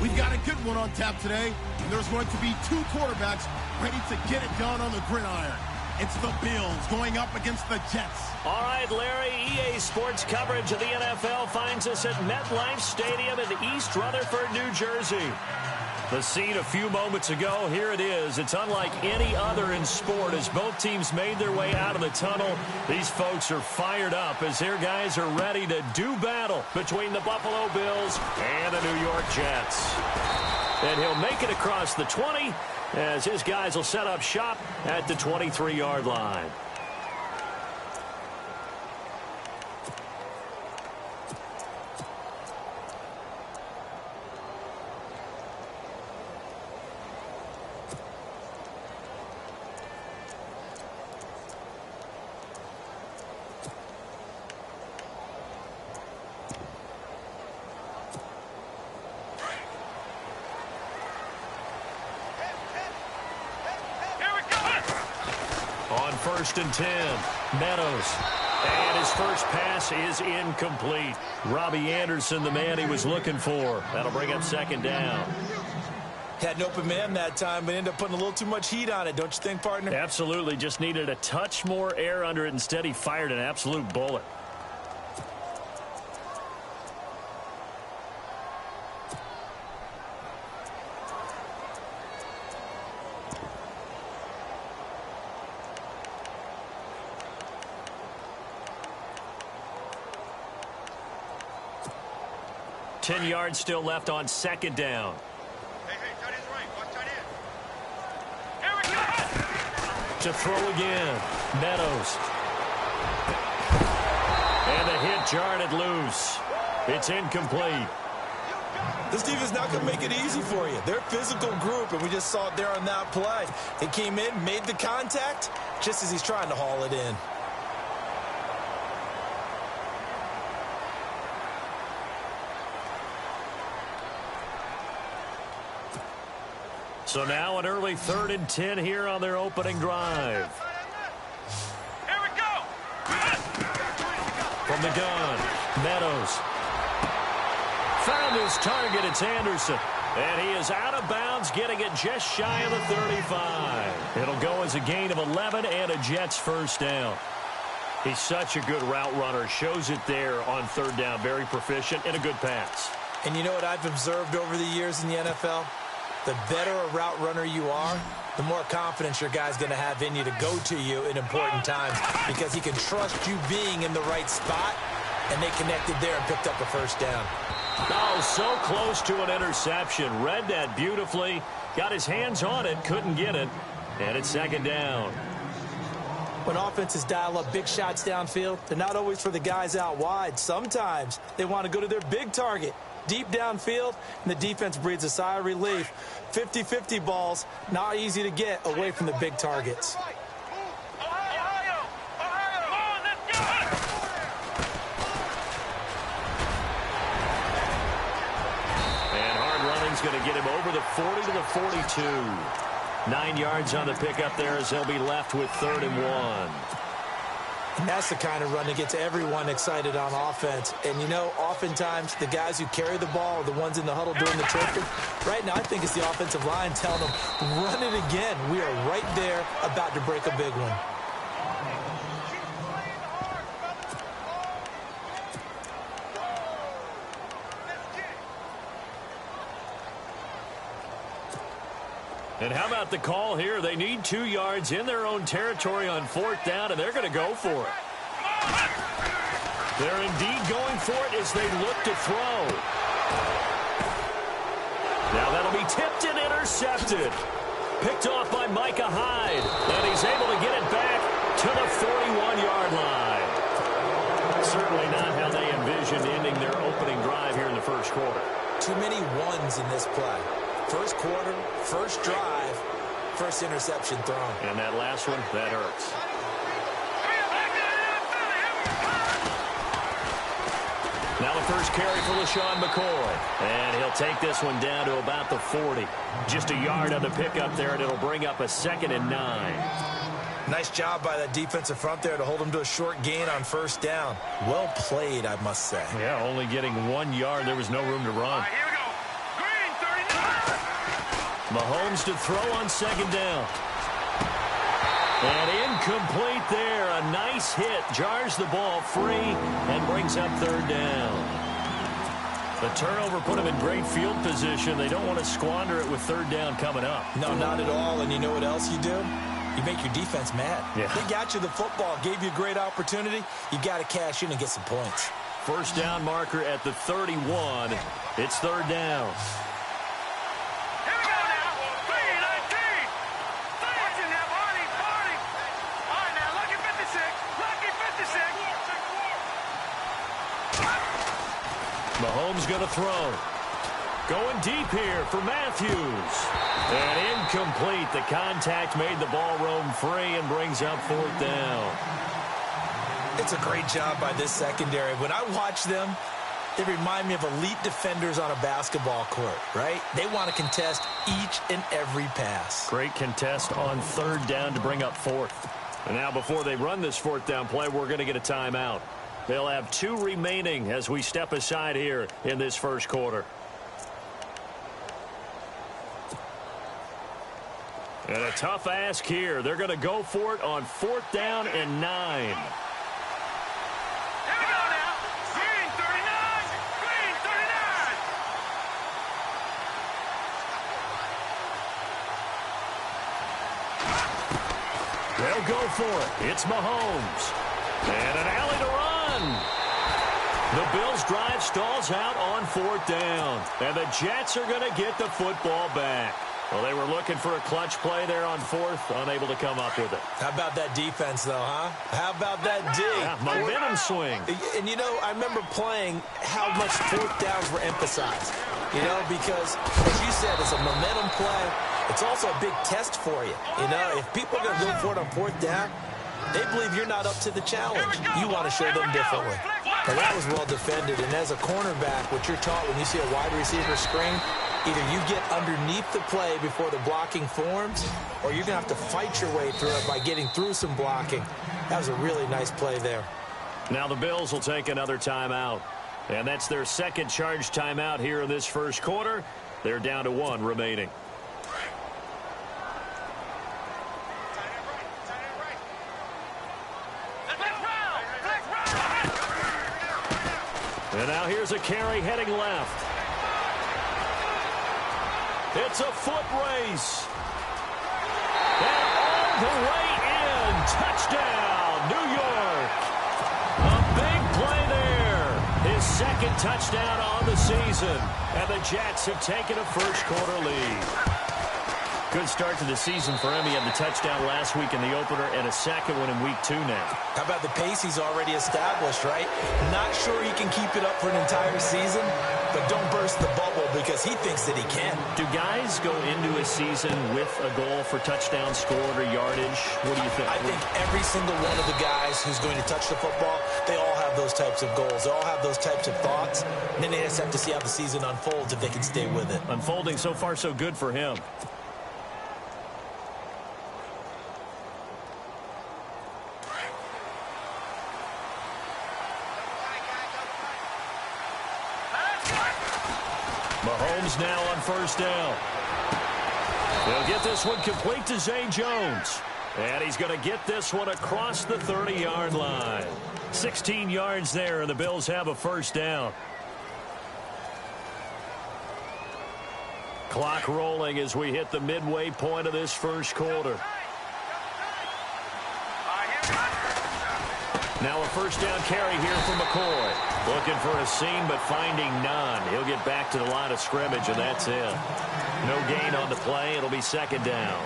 We've got a good one on tap today, and there's going to be two quarterbacks ready to get it done on the gridiron. It's the Bills going up against the Jets. All right, Larry, EA Sports coverage of the NFL finds us at MetLife Stadium in East Rutherford, New Jersey. The scene a few moments ago, here it is. It's unlike any other in sport as both teams made their way out of the tunnel. These folks are fired up as their guys are ready to do battle between the Buffalo Bills and the New York Jets. And he'll make it across the 20 as his guys will set up shop at the 23-yard line. First and 10, Meadows. And his first pass is incomplete. Robbie Anderson, the man he was looking for. That'll bring up second down. Had an open man that time, but ended up putting a little too much heat on it, don't you think, partner? Absolutely. Just needed a touch more air under it. Instead, he fired an absolute bullet. Ten yards still left on second down. Hey, tight end's right. Watch tight end. Here we go! To throw again. Meadows. And the hit jarred it loose. It's incomplete. This defense not going to make it easy for you. They're a physical group, and we just saw it there on that play. He came in, made the contact, just as he's trying to haul it in. So now an early 3rd and 10 here on their opening drive. Here we go! From the gun, Meadows. Found his target, it's Anderson. And he is out of bounds, getting it just shy of the 35. It'll go as a gain of 11 and a Jets first down. He's such a good route runner. Shows it there on 3rd down. Very proficient and a good pass. And you know what I've observed over the years in the NFL? The better a route runner you are, the more confidence your guy's going to have in you to go to you in important times because he can trust you being in the right spot, and they connected there and picked up a first down. Oh, so close to an interception. Read that beautifully. Got his hands on it, couldn't get it, and it's second down. When offenses dial up big shots downfield, they're not always for the guys out wide. Sometimes they want to go to their big target. Deep downfield, and the defense breathes a sigh of relief. 50-50 balls, not easy to get away from the big targets. And hard running's going to get him over the 40 to the 42. 9 yards on the pickup there as they'll be left with 3rd and 1. And that's the kind of run that gets everyone excited on offense. And, you know, oftentimes the guys who carry the ball are the ones in the huddle doing the choking. Right now, I think it's the offensive line telling them, run it again. We are right there about to break a big one. And how about the call here? They need 2 yards in their own territory on 4th down, and they're going to go for it. They're indeed going for it as they look to throw. Now that'll be tipped and intercepted. Picked off by Micah Hyde, and he's able to get it back to the 41-yard line. Certainly not how they envisioned ending their opening drive here in the first quarter. Too many ones in this play. First quarter, first drive, first interception thrown. And that last one, that hurts. Now the first carry for LaShawn McCoy. And he'll take this one down to about the 40. Just a yard on the pickup there, and it'll bring up a 2nd and 9. Nice job by that defensive front there to hold him to a short gain on first down. Well played, I must say. Yeah, only getting 1 yard. There was no room to run. All right, here we go. Green, 30 Mahomes to throw on second down. And incomplete there. A nice hit. Jars the ball free and brings up third down. The turnover put them in great field position. They don't want to squander it with third down coming up. No, not at all. And you know what else you do? You make your defense mad. Yeah. They got you the football, gave you a great opportunity. You got to cash in and get some points. First down marker at the 31. It's third down. Here we go now. 3-19. Watching that, Barney. All right, now, lucky 56. Lucky 56. Mahomes going to throw. Going deep here for Matthews. And incomplete. The contact made the ball roam free and brings up fourth down. It's a great job by this secondary. When I watch them, they remind me of elite defenders on a basketball court, right? They want to contest each and every pass. Great contest on third down to bring up fourth. And now before they run this fourth down play, we're going to get a timeout. They'll have 2 remaining as we step aside here in this first quarter. And a tough ask here. They're going to go for it on fourth down and 9. Here we go now. Green 39. Green 39. They'll go for it. It's Mahomes. And an alley to run. The Bills' drive stalls out on fourth down. And the Jets are going to get the football back. Well, they were looking for a clutch play there on fourth, unable to come up with it. How about that defense, though, huh? How about that D? Yeah, momentum swing. And, you know, I remember playing how much fourth downs were emphasized. You know, because, as you said, it's a momentum play. It's also a big test for you. You know, if people are going to go for it on fourth down, they believe you're not up to the challenge. You want to show them differently. But that was well defended. And as a cornerback, what you're taught when you see a wide receiver screen, either you get underneath the play before the blocking forms, or you're going to have to fight your way through it by getting through some blocking. That was a really nice play there. Now the Bills will take another timeout. And that's their second charge timeout here in this first quarter. They're down to 1 remaining. And now here's a carry heading left. It's a foot race. And all the way in. Touchdown, New York. A big play there. His second touchdown on the season. And the Jets have taken a first quarter lead. Good start to the season for him. He had the touchdown last week in the opener and a second one in week 2 now. How about the pace he's already established, right? Not sure he can keep it up for an entire season, but don't burst the bubble because he thinks that he can. Do guys go into a season with a goal for touchdown scored or yardage? What do you think? I think every single one of the guys who's going to touch the football, they all have those types of goals. They all have those types of thoughts. And then they just have to see how the season unfolds if they can stay with it. Unfolding so far so good for him. Mahomes now on first down. They'll get this one complete to Zay Jones. And he's going to get this one across the 30-yard line. 16 yards there, and the Bills have a first down. Clock rolling as we hit the midway point of this first quarter. Now a first down carry here from McCoy. Looking for a seam, but finding none. He'll get back to the line of scrimmage, and that's it. No gain on the play. It'll be second down.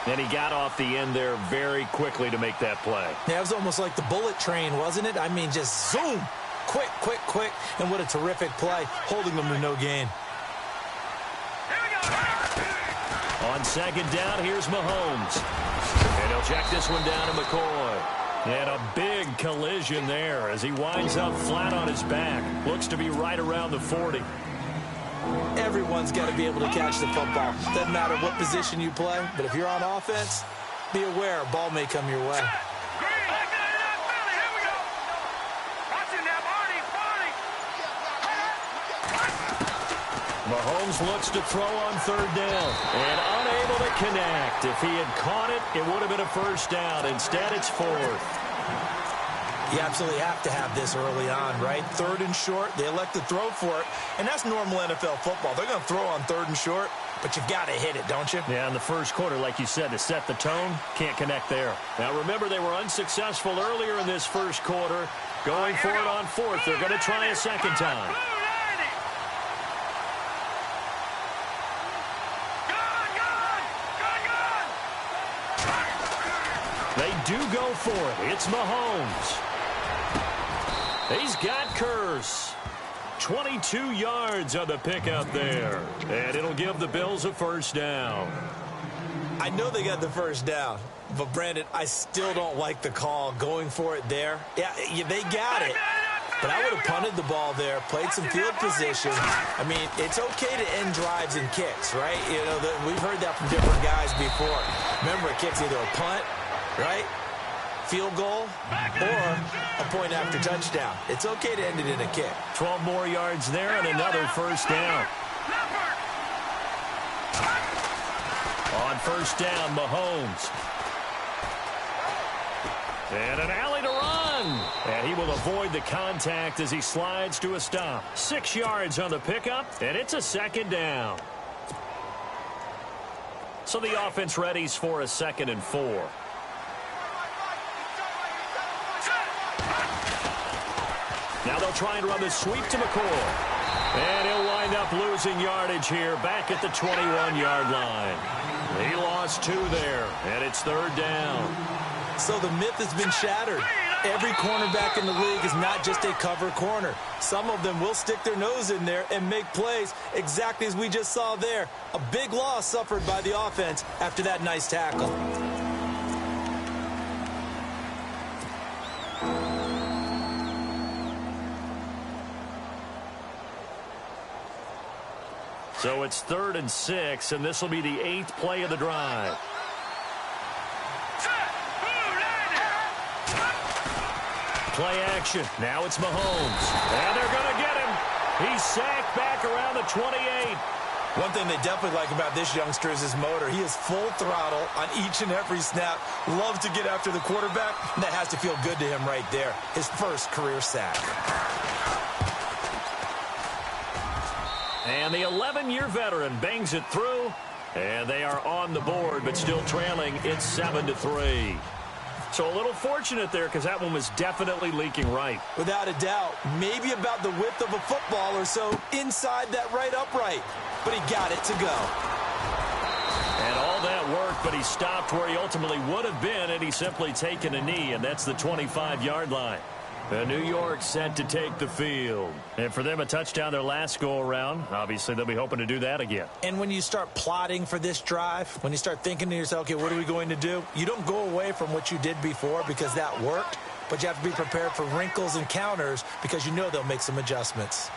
And he got off the end there very quickly to make that play. Yeah, it was almost like the bullet train, wasn't it? I mean, just zoom. Quick, quick, quick. And what a terrific play, holding them to no gain. On second down, here's Mahomes. And he'll check this one down to McCoy. And a big collision there as he winds up flat on his back. Looks to be right around the 40. Everyone's got to be able to catch the football. Doesn't matter what position you play, but if you're on offense, be aware a ball may come your way. Mahomes looks to throw on third down and unable to connect. If he had caught it, it would have been a first down. Instead, it's fourth. You absolutely have to have this early on, right? Third and short, they elect to throw for it, and that's normal NFL football. They're going to throw on third and short, but you've got to hit it, don't you? Yeah, in the first quarter, like you said, to set the tone, can't connect there. Now, remember, they were unsuccessful earlier in this first quarter. Going for it on fourth. They're going to try a second time. They do go for it. It's Mahomes. He's got Curse. 22 yards on the pickup there. And it'll give the Bills a first down. I know they got the first down, but, Brandon, I still don't like the call going for it there. Yeah, they got it. But I would have punted the ball there, played some field position. I mean, it's okay to end drives and kicks, right? You know, we've heard that from different guys before. Remember, a kick's either a punt, right, field goal, or a point after touchdown. It's okay to end it in a kick. 12 more yards there and another first down. On first down, Mahomes. And an alley to run. And he will avoid the contact as he slides to a stop. 6 yards on the pickup, and it's a second down. So the offense readies for a 2nd and 4. Now they'll try and run the sweep to McCoy. And he'll wind up losing yardage here back at the 21-yard line. He lost 2 there, and it's third down. So the myth has been shattered. Every cornerback in the league is not just a cover corner. Some of them will stick their nose in there and make plays exactly as we just saw there. A big loss suffered by the offense after that nice tackle. So it's 3rd and 6, and this will be the 8th play of the drive. Play action. Now it's Mahomes. And they're going to get him. He's sacked back around the 28. One thing they definitely like about this youngster is his motor. He is full throttle on each and every snap. Loves to get after the quarterback. And that has to feel good to him right there. His first career sack. And the 11-year veteran bangs it through. And they are on the board, but still trailing. It's 7-3. So a little fortunate there because that one was definitely leaking right. Without a doubt. Maybe about the width of a football or so inside that right upright. But he got it to go. And all that worked, but he stopped where he ultimately would have been, and he's simply taken a knee, and that's the 25-yard line. And New York set to take the field. And for them, a touchdown their last go-around. Obviously, they'll be hoping to do that again. And when you start plotting for this drive, when you start thinking to yourself, okay, what are we going to do? You don't go away from what you did before because that worked, but you have to be prepared for wrinkles and counters because you know they'll make some adjustments.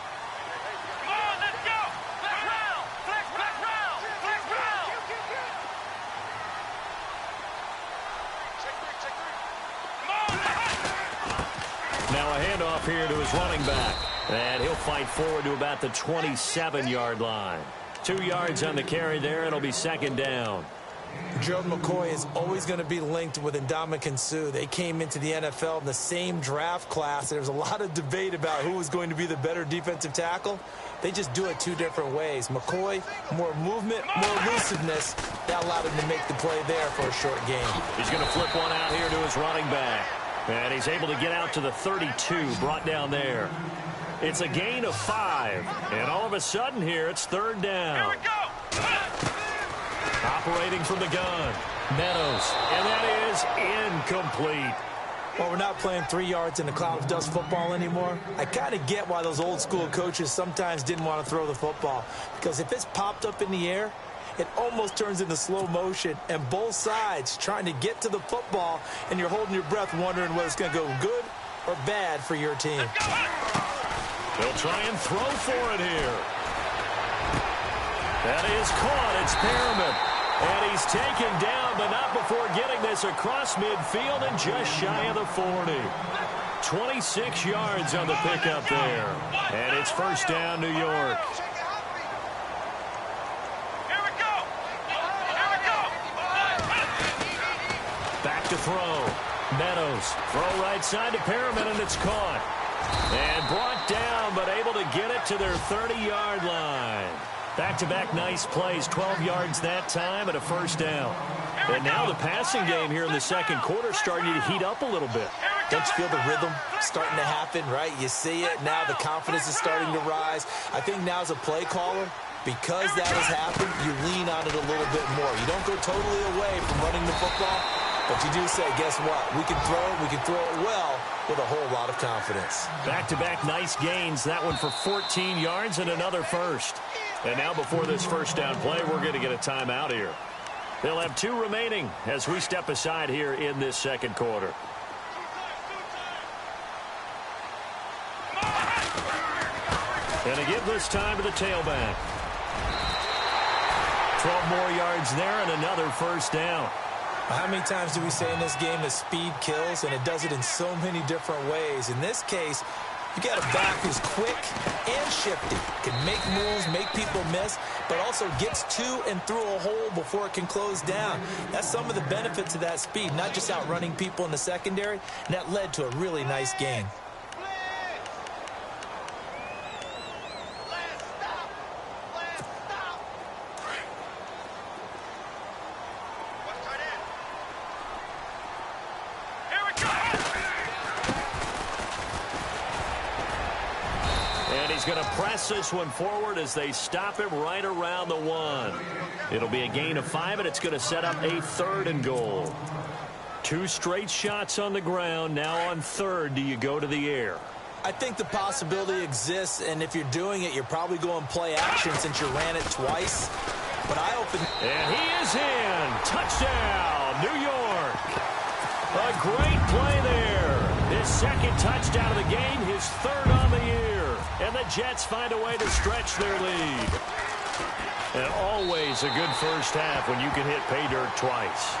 Now a handoff here to his running back. And he'll fight forward to about the 27-yard line. 2 yards on the carry there. It'll be second down. Gerald McCoy is always going to be linked with Ndamukong Suh. They came into the NFL in the same draft class. There was a lot of debate about who was going to be the better defensive tackle. They just do it 2 different ways. McCoy, more movement, more elusiveness. That allowed him to make the play there for a short gain. He's going to flip one out here to his running back. And he's able to get out to the 32, brought down there. It's a gain of 5. And all of a sudden here, it's third down. Here we go. Operating from the gun, Meadows. And that is incomplete. Well, we're not playing 3 yards in a cloud of dust football anymore. I kind of get why those old school coaches sometimes didn't want to throw the football. Because if it's popped up in the air, it almost turns into slow motion, and both sides trying to get to the football, and you're holding your breath wondering whether it's going to go good or bad for your team. They'll try and throw for it here. That is caught. It's Perriman. And he's taken down, but not before getting this across midfield and just shy of the 40. 26 yards on the pickup there. And it's first down, New York. to throw. Meadows, throw right side to Perriman, and it's caught. And brought down, but able to get it to their 30-yard line. Back-to-back nice plays, 12 yards that time and a first down. And now the passing game here in the second quarter starting to heat up a little bit. Don't you feel the rhythm starting to happen, right? You see it now. The confidence is starting to rise. I think now as a play caller, because that has happened, you lean on it a little bit more. You don't go totally away from running the football, but you do say, guess what? We can throw it well with a whole lot of confidence. Back-to-back nice gains. That one for 14 yards and another first. And now before this first down play, we're going to get a timeout here. They'll have 2 remaining as we step aside here in this second quarter. And a give this time to the tailback. 12 more yards there and another first down. How many times do we say in this game that speed kills, and it does it in so many different ways? In this case, you got a back who's quick and shifty, can make moves, make people miss, but also gets to and through a hole before it can close down. That's some of the benefits of that speed, not just outrunning people in the secondary, and that led to a really nice gain. Going to press this one forward as they stop him right around the 1. It'll be a gain of 5, and it's going to set up a 3rd and goal. 2 straight shots on the ground. Now on 3rd, do you go to the air? I think the possibility exists, and if you're doing it, you're probably going play action since you ran it twice. But I open. And he is in. Touchdown, New York. A great play there. His 2nd touchdown of the game, his 3rd on the year. And the Jets find a way to stretch their lead. And always a good first half when you can hit pay dirt twice.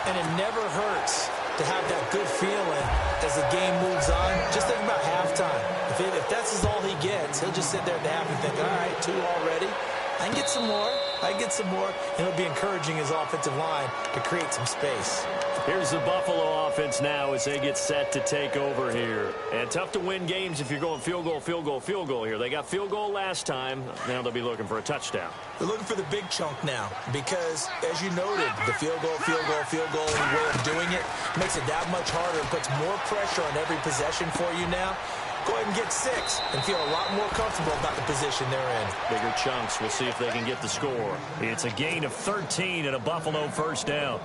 And it never hurts to have that good feeling as the game moves on. Just think about halftime. If that's all he gets, he'll just sit there at the half and think, all right, 2 already. I can get some more. And it'll be encouraging his offensive line to create some space. Here's the Buffalo offense now as they get set to take over here. And tough to win games if you're going field goal here. They got field goal last time. Now they'll be looking for a touchdown. They're looking for the big chunk now because, as you noted, the field goal, and way of doing it makes it that much harder and puts more pressure on every possession for you now. Go ahead and get 6 and feel a lot more comfortable about the position they're in. Bigger chunks. We'll see if they can get the score. It's a gain of 13 and a Buffalo first down.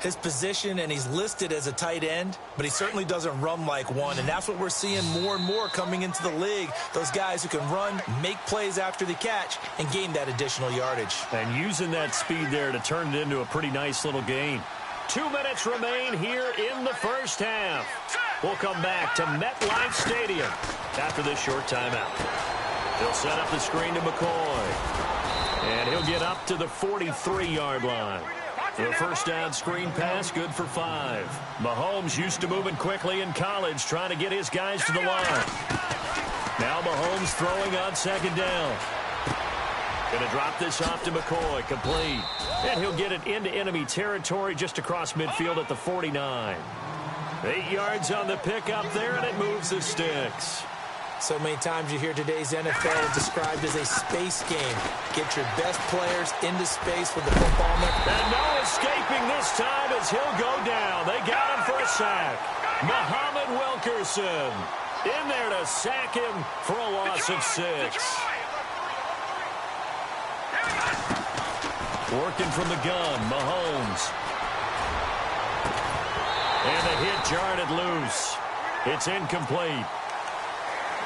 His position, and he's listed as a tight end, but he certainly doesn't run like one, and that's what we're seeing more and more coming into the league. Those guys who can run, make plays after the catch, and gain that additional yardage. And using that speed there to turn it into a pretty nice little gain. 2 minutes remain here in the first half. We'll come back to MetLife Stadium after this short timeout. They'll set up the screen to McCoy, and he'll get up to the 43-yard line. The first down screen pass, good for 5. Mahomes used to moving quickly in college, trying to get his guys to the line. Now Mahomes throwing on 2nd down. Going to drop this off to McCoy, complete. And he'll get it into enemy territory just across midfield at the 49. 8 yards on the pickup there, and it moves the sticks. So many times you hear today's NFL described as a space game. Get your best players into space with the football. And no escaping this time as he'll go down. They got him for a sack. Muhammad Wilkerson in there to sack him for a loss of 6. Working from the gun, Mahomes. And the hit jarred it loose. It's incomplete.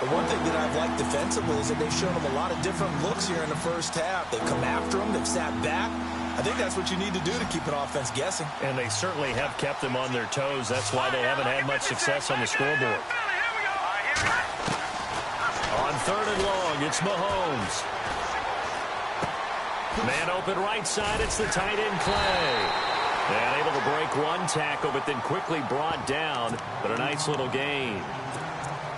The one thing that I've liked defensively is that they've shown them a lot of different looks here in the first half. They've come after them. They've sat back. I think that's what you need to do to keep an offense guessing. And they certainly have kept them on their toes. That's why they haven't had much success on the scoreboard. On 3rd and long, it's Mahomes. Man open right side, it's the tight end Clay. And able to break one tackle, but then quickly brought down. But a nice little gain.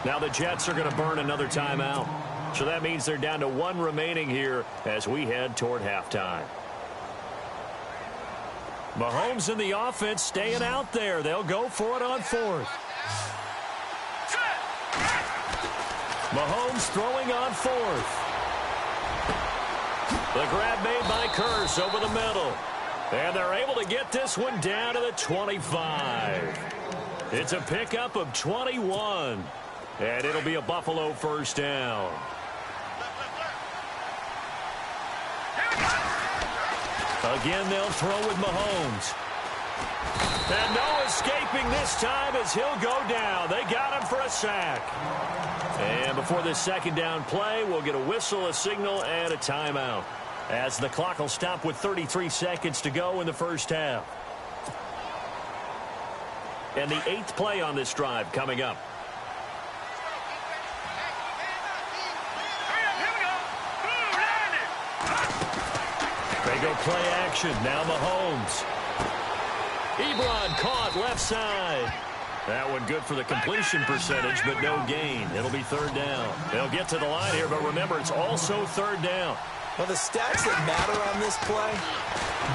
Now the Jets are going to burn another timeout. So that means they're down to 1 remaining here as we head toward halftime. Mahomes and the offense staying out there. They'll go for it on fourth. Mahomes throwing on fourth. The grab made by Curse over the middle. And they're able to get this one down to the 25. It's a pickup of 21. And it'll be a Buffalo first down. Again, they'll throw with Mahomes. And no escaping this time as he'll go down. They got him for a sack. And before this second down play, we'll get a whistle, a signal, and a timeout, as the clock will stop with 33 seconds to go in the first half. And the 8th play on this drive coming up. They go play action. Now Mahomes. Ebron caught left side. That one good for the completion percentage, but no gain. It'll be third down. They'll get to the line here, but remember, it's also third down. Well, the stats that matter on this play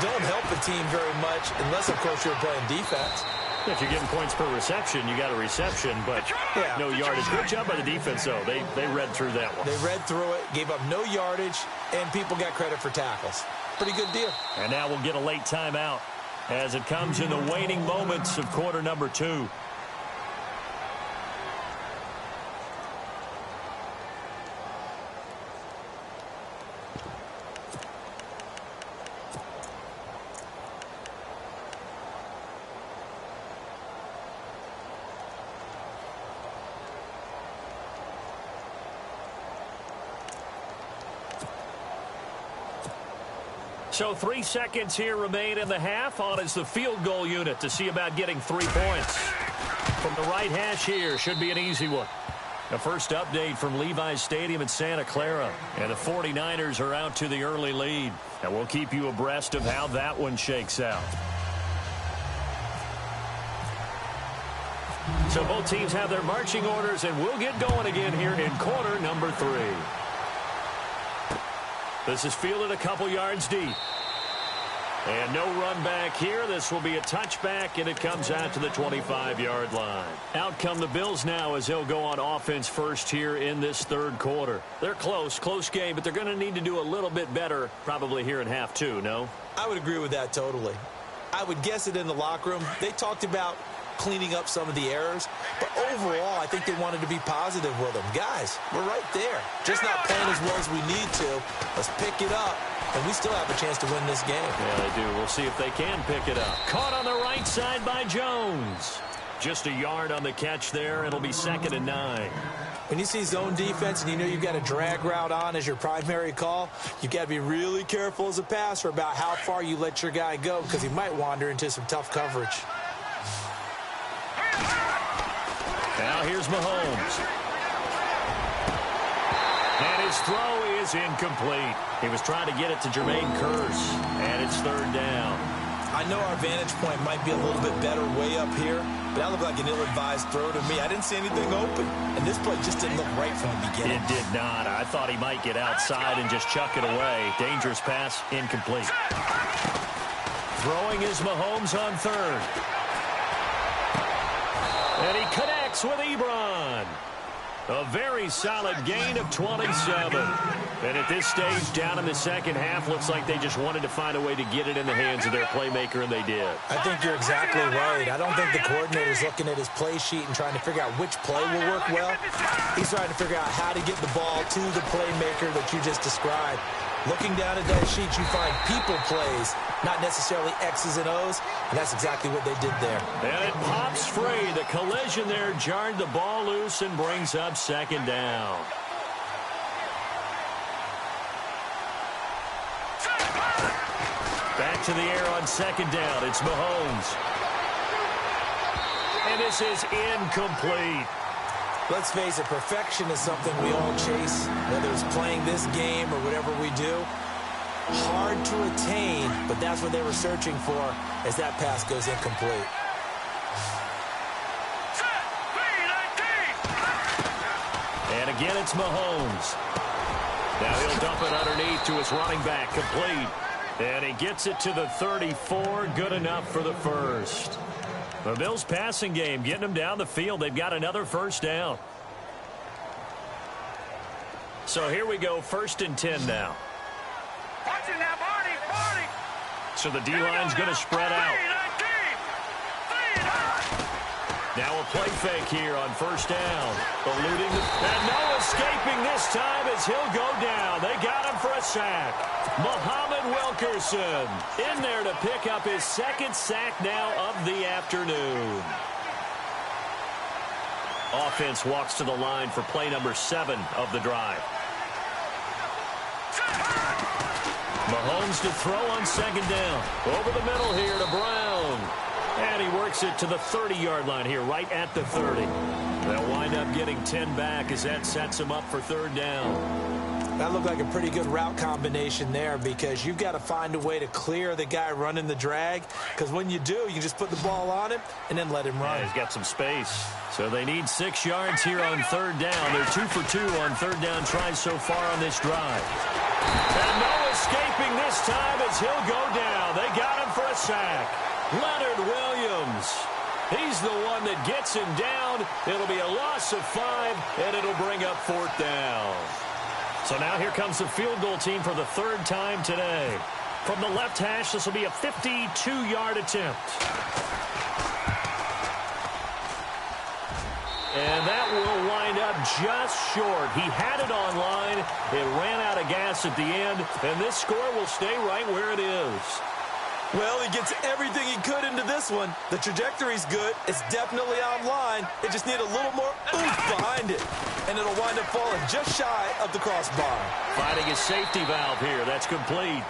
don't help the team very much, unless, of course, you're playing defense. If you're getting points per reception, you got a reception, but no yardage. Good job by the defense, though. They read through that one. They read through it, gave up no yardage, and people got credit for tackles. Pretty good deal. And now we'll get a late timeout as it comes in the waning moments of quarter number 2. So 3 seconds here remain in the half. On is the field goal unit to see about getting 3 points. From the right hash here, should be an easy one. The first update from Levi's Stadium in Santa Clara. And the 49ers are out to the early lead. And we'll keep you abreast of how that one shakes out. So both teams have their marching orders, and we'll get going again here in quarter number 3. This is fielded a couple yards deep. And no run back here. This will be a touchback, and it comes out to the 25-yard line. Out come the Bills now as they'll go on offense first here in this third quarter. They're close game, but they're going to need to do a little bit better probably here in half 2, no? I would agree with that totally. I would guess it in the locker room. They talked about cleaning up some of the errors, but overall, I think they wanted to be positive with them. Guys, we're right there. Just not playing as well as we need to. Let's pick it up, and we still have a chance to win this game. Yeah, they do. We'll see if they can pick it up. Caught on the right side by Jones. Just a yard on the catch there. It'll be 2nd and 9. When you see zone defense and you know you've got a drag route on as your primary call, you've got to be really careful as a passer about how far you let your guy go, because he might wander into some tough coverage. Now here's Mahomes. And his throw is incomplete. He was trying to get it to Jermaine Curse, and it's third down. I know our vantage point might be a little bit better way up here, but that looked like an ill-advised throw to me. I didn't see anything open, and this play just didn't look right from the beginning. It did not. I thought he might get outside and just chuck it away. Dangerous pass, incomplete. Throwing is Mahomes on third. And he connects with Ebron. A very solid gain of 27. And at this stage, down in the second half, looks like they just wanted to find a way to get it in the hands of their playmaker, and they did. I think you're exactly right. I don't think the coordinator's looking at his play sheet and trying to figure out which play will work well. He's trying to figure out how to get the ball to the playmaker that you just described. Looking down at that sheet, you find people plays, not necessarily X's and O's, and that's exactly what they did there. And it pops free. The collision there jarred the ball loose and brings up second down. Back to the air on second down. It's Mahomes. And this is incomplete. Let's face it, perfection is something we all chase, whether it's playing this game or whatever we do. Hard to attain, but that's what they were searching for as that pass goes incomplete. And again, it's Mahomes. Now he'll dump it underneath to his running back, complete. And he gets it to the 34. Good enough for the first. The Bills' passing game getting them down the field. They've got another first down. So here we go, 1st and 10 now. Watching that, Barney. So the D-line's going to spread out. Now a play fake here on 1st down. Eluding and no escaping this time as he'll go down. They got him for a sack. Muhammad Wilkerson in there to pick up his 2nd sack now of the afternoon. Offense walks to the line for play number 7 of the drive. Mahomes to throw on 2nd down. Over the middle here to Brown. And he works it to the 30-yard line here, right at the 30. They'll wind up getting 10 back as that sets them up for 3rd down. That looked like a pretty good route combination there because you've got to find a way to clear the guy running the drag, because when you do, you just put the ball on him and then let him run. Yeah, he's got some space. So they need 6 yards here on 3rd down. They're 2 for 2 on 3rd down tries so far on this drive. And no escaping this time as he'll go down. They got him for a sack. Leonard Williams. He's the one that gets him down. It'll be a loss of 5, and it'll bring up 4th down. So now here comes the field goal team for the 3rd time today. From the left hash, this will be a 52-yard attempt. And that will wind up just short. He had it on line. It ran out of gas at the end, and this score will stay right where it is. Well, he gets everything he could into this one. The trajectory's good. It's definitely online. It just needs a little more oomph behind it. And it'll wind up falling just shy of the crossbar. Finding his safety valve here. That's complete.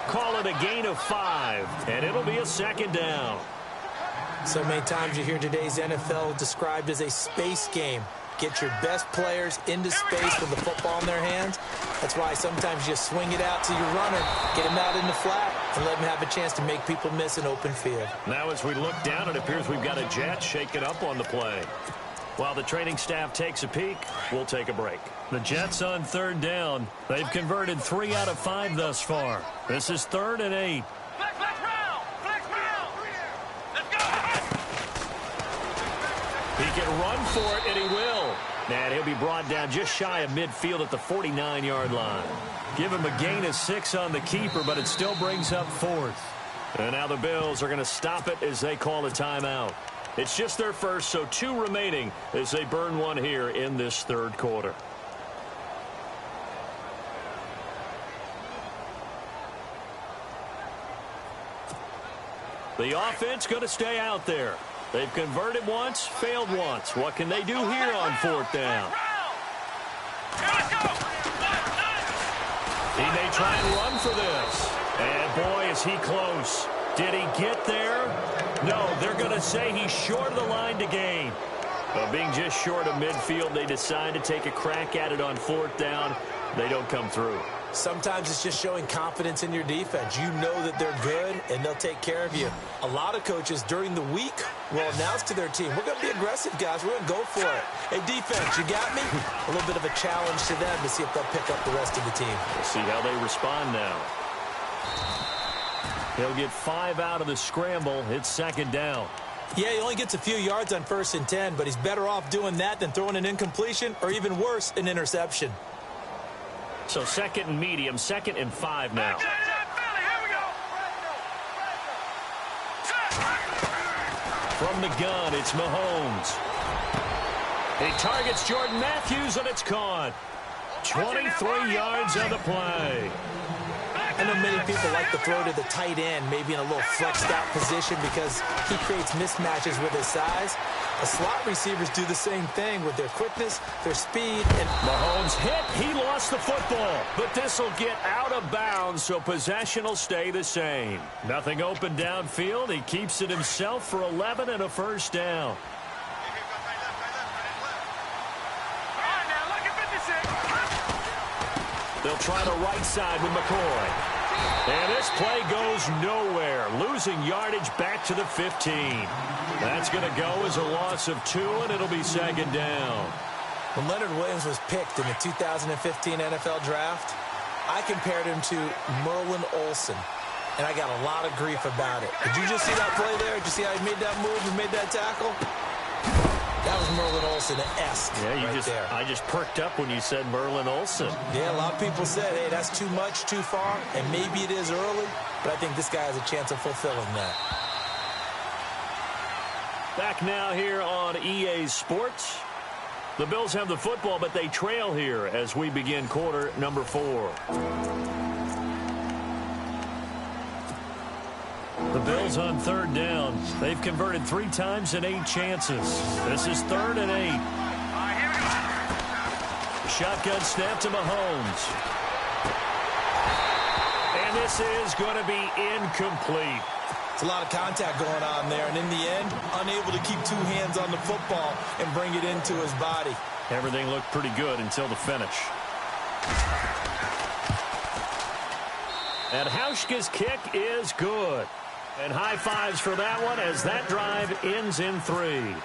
Call it a gain of 5, and it'll be a 2nd down. So many times you hear today's NFL described as a space game. Get your best players into space with the football in their hands. That's why sometimes you swing it out to your runner, get him out in the flat, and let him have a chance to make people miss an open field. Now as we look down, it appears we've got a jet shaken up on the play. While the training staff takes a peek, we'll take a break. The Jets on 3rd down. They've converted 3 out of 5 thus far. This is 3rd and 8. Flex round. Let's go. He can run for it, and he will. And he'll be brought down just shy of midfield at the 49-yard line. Give him a gain of 6 on the keeper, but it still brings up 4th. And now the Bills are going to stop it as they call a timeout. It's just their first, so 2 remaining as they burn 1 here in this 3rd quarter. The offense going to stay out there. They've converted once, failed once. What can they do here on 4th down? He may try and run for this. And boy, is he close. Did he get there? No, they're going to say he's short of the line to gain. But being just short of midfield, they decide to take a crack at it on 4th down. They don't come through. Sometimes it's just showing confidence in your defense. You know that they're good, and they'll take care of you. A lot of coaches during the week will announce to their team, we're going to be aggressive, guys. We're going to go for it. Hey, defense, you got me? A little bit of a challenge to them to see if they'll pick up the rest of the team. We'll see how they respond now. He'll get 5 out of the scramble. It's 2nd down. Yeah, he only gets a few yards on 1st and 10, but he's better off doing that than throwing an incompletion or even worse, an interception. So 2nd and medium, 2nd and 5 now. From the gun, it's Mahomes. He targets Jordan Matthews, and it's caught. 23 yards on the play. I know many people like to throw to the tight end, maybe in a little flexed out position because he creates mismatches with his size. The slot receivers do the same thing with their quickness, their speed. And Mahomes hit. He lost the football. But this will get out of bounds, so possession will stay the same. Nothing open downfield. He keeps it himself for 11 and a 1st down. They'll try the right side with McCoy. And this play goes nowhere. Losing yardage back to the 15. That's going to go as a loss of 2, and it'll be 2nd down. When Leonard Williams was picked in the 2015 NFL Draft, I compared him to Merlin Olsen. and I got a lot of grief about it. Did you just see that play there? Did you see how he made that move and made that tackle? That was Merlin Olsen-esque. Yeah, I just perked up when you said Merlin Olsen. Yeah, a lot of people said, hey, that's too much, too far, and maybe it is early, but I think this guy has a chance of fulfilling that. Back now here on EA Sports. The Bills have the football, but they trail here as we begin quarter number 4. The Bills on 3rd down. They've converted 3 times in 8 chances. This is 3rd and 8. Shotgun snap to Mahomes. And this is going to be incomplete. It's a lot of contact going on there, and in the end, unable to keep 2 hands on the football and bring it into his body. Everything looked pretty good until the finish. And Hauschka's kick is good. And high fives for that one as that drive ends in 3.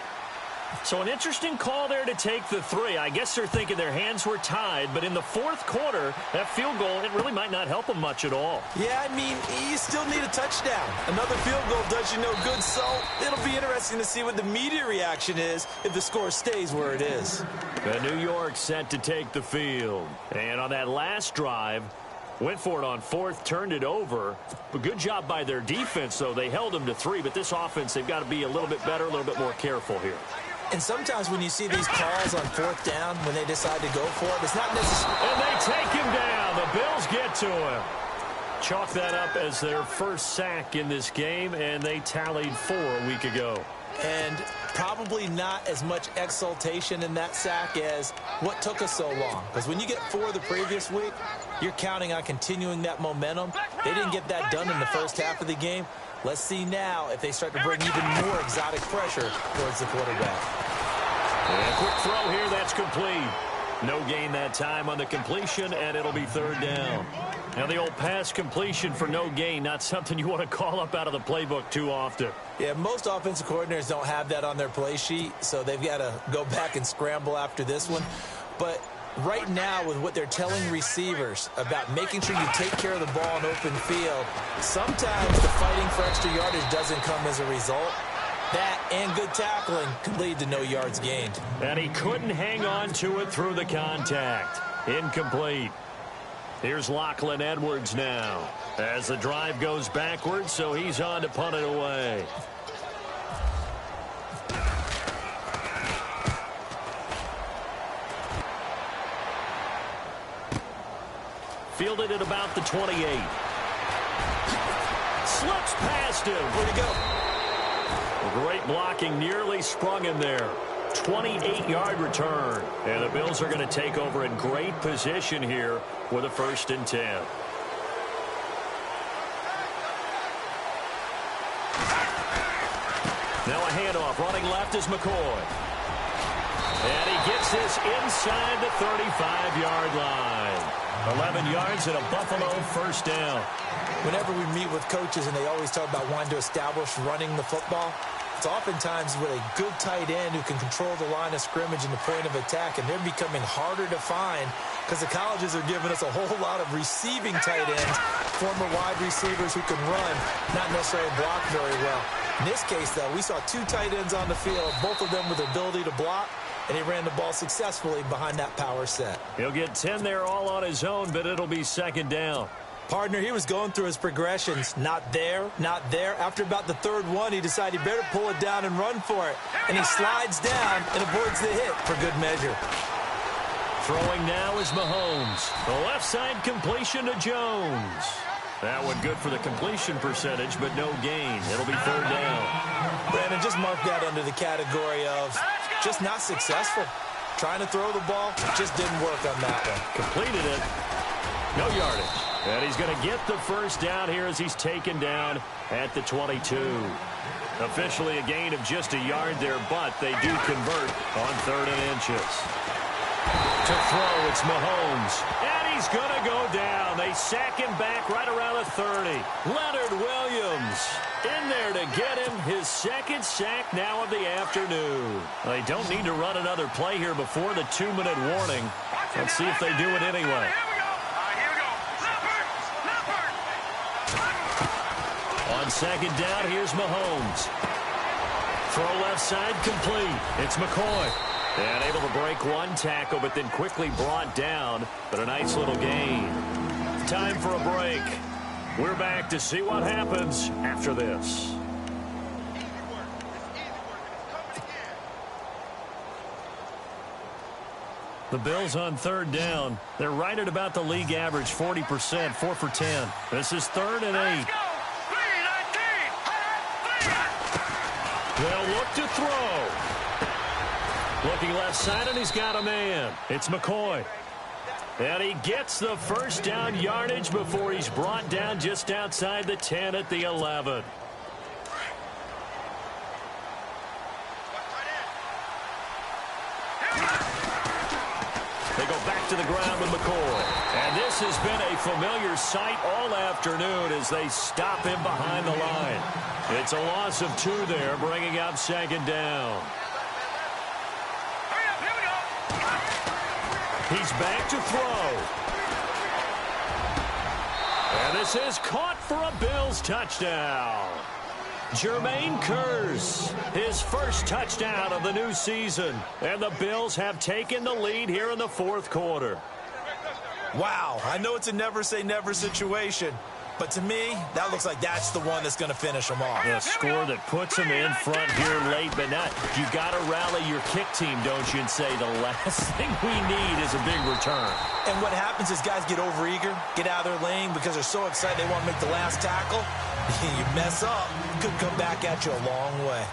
So an interesting call there to take the 3. I guess they're thinking their hands were tied, but in the 4th quarter, that field goal, it really might not help them much at all. Yeah, I mean, you still need a touchdown. Another field goal does you no good, so it'll be interesting to see what the media reaction is if the score stays where it is. The New York set to take the field. And on that last drive, went for it on 4th, turned it over. A good job by their defense, though. They held them to 3, but this offense, they've got to be a little bit better, a little bit more careful here. And sometimes when you see these calls on 4th down, when they decide to go for it, it's not necessarily... And they take him down. The Bills get to him. Chalk that up as their first sack in this game, and they tallied 4 a week ago. And probably not as much exultation in that sack as what took us so long. Because when you get 4 the previous week, you're counting on continuing that momentum. They didn't get that done in the first half of the game. Let's see now if they start to bring even more exotic pressure towards the quarterback. And a quick throw here, that's complete. No gain that time on the completion, and it'll be 3rd down. Now the old pass completion for no gain, not something you want to call up out of the playbook too often. Yeah, most offensive coordinators don't have that on their play sheet, so they've got to go back and scramble after this one. But right now, with what they're telling receivers about making sure you take care of the ball in open field, sometimes the fighting for extra yardage doesn't come as a result. That and good tackling can lead to no yards gained. And he couldn't hang on to it through the contact. Incomplete. Here's Lachlan Edwards now as the drive goes backwards, so he's on to punt it away. Fielded at about the 28. Slips past him. Where'd he go? Great blocking, nearly sprung him there. 28-yard return. And the Bills are going to take over in great position here with a 1st and 10. Now a handoff. Running left is McCoy. And he gets this inside the 35-yard line. 11 yards and a Buffalo 1st down. Whenever we meet with coaches and they always talk about wanting to establish running the football, it's oftentimes with a good tight end who can control the line of scrimmage and the point of attack, and they're becoming harder to find because the colleges are giving us a whole lot of receiving tight ends, former wide receivers who can run, not necessarily block very well. In this case, though, we saw 2 tight ends on the field, both of them with the ability to block, and he ran the ball successfully behind that power set. He'll get 10 there all on his own, but it'll be 2nd down. Partner, he was going through his progressions. Not there, not there. After about the 3rd one, he decided he better pull it down and run for it. And he slides down and avoids the hit for good measure. Throwing now is Mahomes. The left side completion to Jones. That one good for the completion percentage, but no gain. It'll be 3rd down. Brandon, just mark that under the category of just not successful. Trying to throw the ball, just didn't work on that one. Completed it. No yardage. And he's going to get the 1st down here as he's taken down at the 22. Officially a gain of just a yard there, but they do convert on 3rd and inches. To throw, it's Mahomes. And he's going to go down. They sack him back right around the 30. Leonard Williams in there to get him his 2nd sack now of the afternoon. They don't need to run another play here before the 2-minute warning. Let's see if they do it anyway. On second down, here's Mahomes. Throw left side, complete. It's McCoy. And able to break one tackle, but then quickly brought down. But a nice little gain. Time for a break. We're back to see what happens after this. The Bills on third down. They're right at about the league average, 40%, 4 for 10. This is 3rd and 8. They'll look to throw. Looking left side, and he's got a man. It's McCoy. And he gets the first down yardage before he's brought down just outside the 10 at the 11. They go back to the ground with McCoy. And this has been a familiar sight all afternoon as they stop him behind the line. It's a loss of 2 there, bringing up second down. He's back to throw. And this is caught for a Bills touchdown. Jermaine Kearse, his first touchdown of the new season. And the Bills have taken the lead here in the 4th quarter. Wow, I know it's a never-say-never situation, but to me, that looks like that's the one that's going to finish them off. A score that puts them in front here late, but not. You got to rally your kick team, don't you, and say the last thing we need is a big return. And what happens is guys get overeager, get out of their lane because they're so excited they want to make the last tackle. You mess up, could come back at you a long way.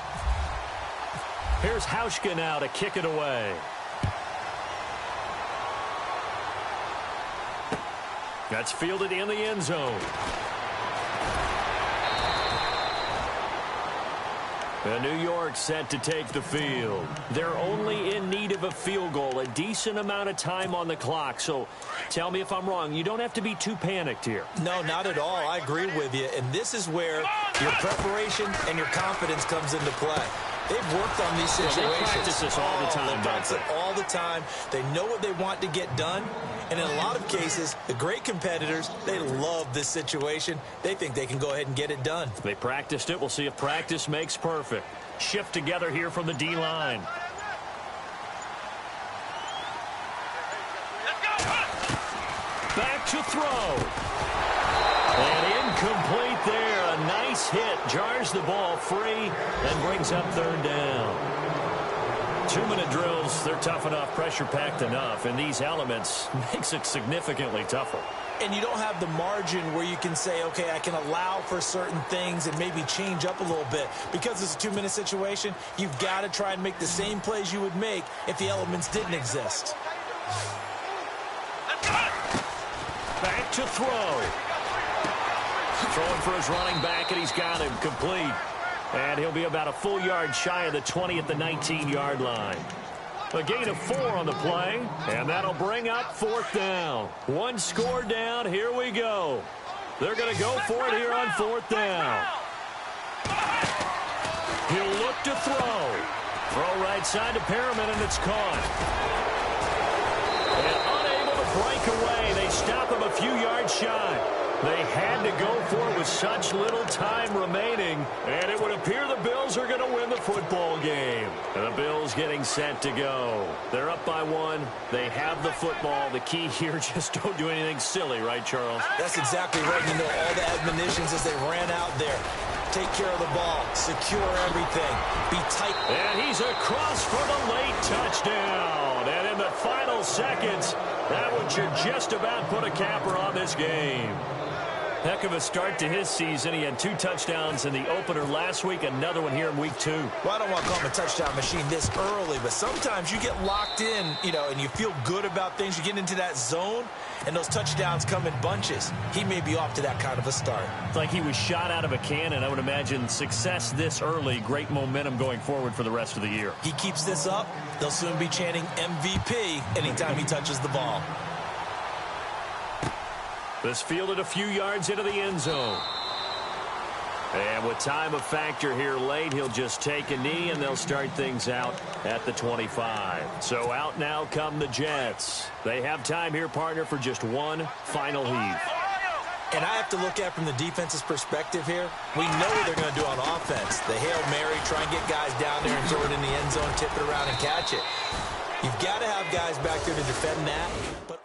Here's Hauschka now to kick it away. That's fielded in the end zone. And New York set to take the field. They're only in need of a field goal, a decent amount of time on the clock. So tell me if I'm wrong. You don't have to be too panicked here. No, not at all. I agree with you. And this is where your preparation and your confidence comes into play. They've worked on these situations. They practice this all the time. They practice it all the time. They know what they want to get done. And in a lot of cases, the great competitors, they love this situation. They think they can go ahead and get it done. They practiced it. We'll see if practice makes perfect. Shift together here from the D-line. Back to throw. And incomplete there. A nice hit. Jars the ball free and brings up third down. 2-minute drills, they're tough enough, pressure-packed enough, and these elements makes it significantly tougher. And you don't have the margin where you can say, okay, I can allow for certain things and maybe change up a little bit. Because it's a 2-minute situation, you've got to try and make the same plays you would make if the elements didn't exist. Back to throw. Throwing for his running back, and he's got him complete. And he'll be about a full yard shy of the 20 at the 19-yard line. A gain of 4 on the play, and that'll bring up 4th down. 1 score down. Here we go. They're going to go for it here on 4th down. He'll look to throw. Throw right side to Perriman, and it's caught. And unable to break away. They stop him a few yards shy. They had to go for it with such little time remaining, and it would appear the Bills are going to win the football game. And the Bills getting set to go. They're up by 1. They have the football. The key here, just don't do anything silly, right, Charles? That's exactly right. You know, all the admonitions as they ran out there. Take care of the ball. Secure everything. Be tight. And he's across for the late touchdown. And in the final seconds, that one should just about put a capper on this game. Heck of a start to his season. He had 2 touchdowns in the opener last week, another one here in week 2. Well, I don't want to call him a touchdown machine this early, but sometimes you get locked in, you know, and you feel good about things. You get into that zone, and those touchdowns come in bunches. He may be off to that kind of a start. It's like he was shot out of a cannon. I would imagine success this early, great momentum going forward for the rest of the year. He keeps this up, they'll soon be chanting MVP anytime he touches the ball. This fielded a few yards into the end zone. And with time of factor here late, he'll just take a knee, and they'll start things out at the 25. So out now come the Jets. They have time here, partner, for just one final heave. And I have to look at from the defense's perspective here. We know what they're going to do on offense. The Hail Mary, try and get guys down there and throw it in the end zone, tip it around and catch it. You've got to have guys back there to defend that. But